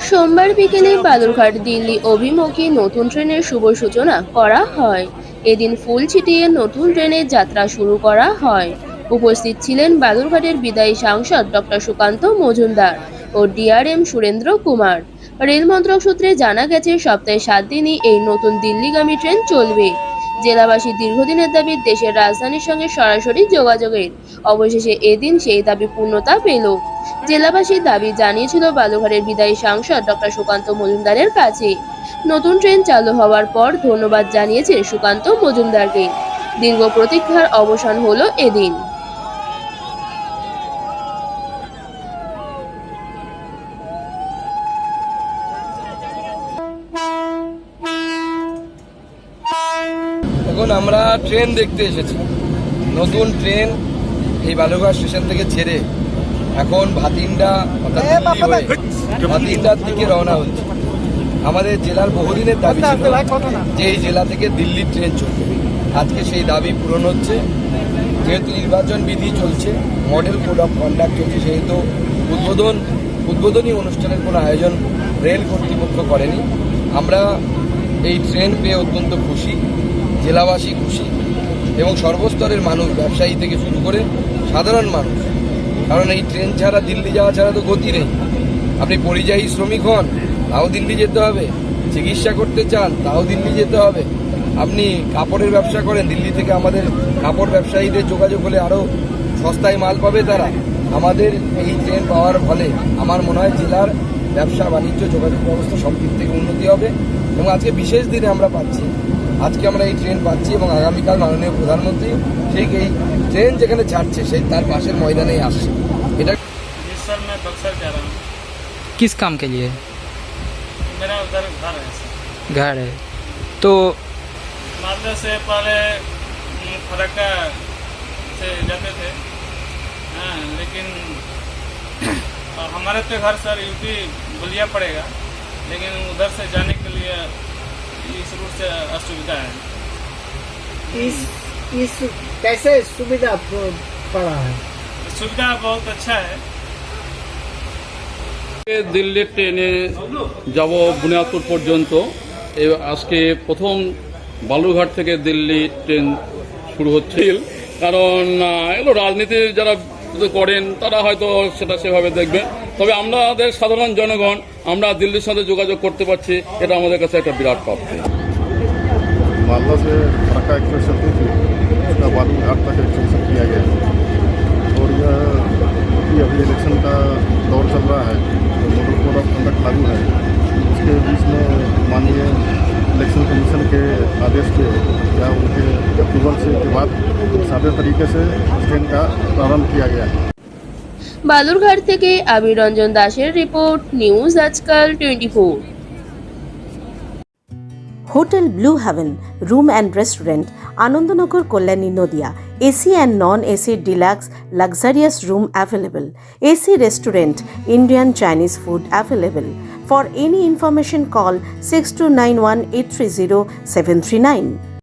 সোমবার বিকেলে বালুরঘাট দিল্লি অভিমুখী নতুন ট্রেনের শুভ সূচনা করা হয়। এদিন ফুল ছিটিয়ে নতুন ট্রেনের যাত্রা শুরু করা হয়। উপস্থিত ছিলেন বালুরঘাটের বিদায়ী সাংসদ ডক্টর সুকান্ত মজুমদার ও ডিআরএম সুরেন্দ্র কুমার। রেল মন্ত্রক সূত্রে জানা গেছে, সপ্তাহে 7 দিনই এই নতুন দিল্লিগামী ট্রেন চলবে। জেলাবাসীর দীর্ঘদিনের দাবি দেশের রাজধানীর সঙ্গে সরাসরি যোগাযোগের। অবশেষে এদিন সেই দাবি পূর্ণতা পেল। জেলাবাসী দাবি জানিয়েছিল বালুরঘাটের বিদায়ী সাংসদ ডক্টর সুকান্ত মজুমদারের কাছে। নতুন ট্রেন চালু হওয়ার পর ধন্যবাদ জানিয়েছে সুকান্ত মজুমদারকে। দীর্ঘ প্রতীক্ষার অবসান হলো এদিন। এখন আমরা ট্রেন দেখতে এসেছি, নতুন ট্রেন এই বালুরঘাট স্টেশন থেকে ছেড়ে এখন ভাতিন্ডা অর্থাৎ দিল্লি হয়ে ভাতিন্ডার দিকে রওনা হচ্ছে। আমাদের জেলার বহুদিনের দাবি ছিল যে এই জেলা থেকে দিল্লির ট্রেন চলবে। আজকে সেই দাবি পূরণ হচ্ছে। যেহেতু নির্বাচন বিধি চলছে, মডেল কোড অফ কন্ডাক্ট চলছে, সেহেতু উদ্বোধনী অনুষ্ঠানের কোনো আয়োজন রেল কর্তৃপক্ষ করেনি। আমরা এই ট্রেন পেয়ে অত্যন্ত খুশি, জেলাবাসী খুশি এবং সর্বস্তরের মানুষ, ব্যবসায়ী থেকে শুরু করে সাধারণ মানুষ। কারণ এই ট্রেন ছাড়া দিল্লি যাওয়া ছাড়া তো গতি নেই। আপনি পরিযায়ী শ্রমিক হন, তাও দিল্লি যেতে হবে। চিকিৎসা করতে চান, তাও দিল্লি যেতে হবে। আপনি কাপড়ের ব্যবসা করেন, দিল্লি থেকে আমাদের কাপড় ব্যবসায়ীদের যোগাযোগ হলে আরও সস্তায় মাল পাবে তারা। আমাদের এই ট্রেন পাওয়ার ফলে আমার মনে হয় জেলার ব্যবসা বাণিজ্য যোগাযোগ ব্যবস্থা সব দিক থেকে উন্নতি হবে। এবং আজকে বিশেষ দিনে আমরা পাচ্ছি, আজকে আমরা এই ট্রেন পাচ্ছি এবং আগামীকাল মাননীয় প্রধানমন্ত্রী ঠিক এই ট্রেন যেখানে ছাড়ছে সেই তার পাশের ময়দানেই আসছে। এটা सर मैं बक्सर जा रहा हूँ। किस काम के लिए? मेरा उधर घर है सर। घर है तो मालदा से पहले फरक्का से जाते थे, हाँ, लेकिन हमारे तो घर सर यूपी बलिया पड़ेगा, लेकिन उधर से जाने के लिए इस रूट से असुविधा है। इस कैसे सुविधा पड़ा है? सुविधा बहुत अच्छा है। দিল্লির ট্রেনে যাব বুনিয়াদপুর পর্যন্ত। আজকে প্রথম বালুরঘাট থেকে দিল্লি ট্রেন শুরু হচ্ছে। কারণ এগুলো রাজনীতি যারা করেন তারা হয়তো সেটা সেভাবে দেখবেন, তবে আমাদের সাধারণ জনগণ আমরা দিল্লির সাথে যোগাযোগ করতে পারছি, এটা আমাদের কাছে একটা বিরাট প্রাপ্তি। मालदा से फरक्का एक्सप्रेस चलती थी, उसका बालूरघाट तक एक्सटेंशन किया गया और यह अभी इलेक्शन का दौर चल रहा है तो मॉडल कोड ऑफ कंडक्ट लागू है। उसके बीच में माननीय इलेक्शन कमीशन के आदेश पे या उनके अप्रूवल से के बाद सादे तरीके से ट्रेन का प्रारंभ किया गया है। বালুরঘাট থেকে আবির রঞ্জন দাসের report, news Aajkaal 24। Hotel Blue Heaven room and restaurant, Anandanagar, Kalyani, Nadia. AC and non-AC deluxe luxurious room available. AC restaurant, Indian Chinese food available. For any information call 6291 830 739.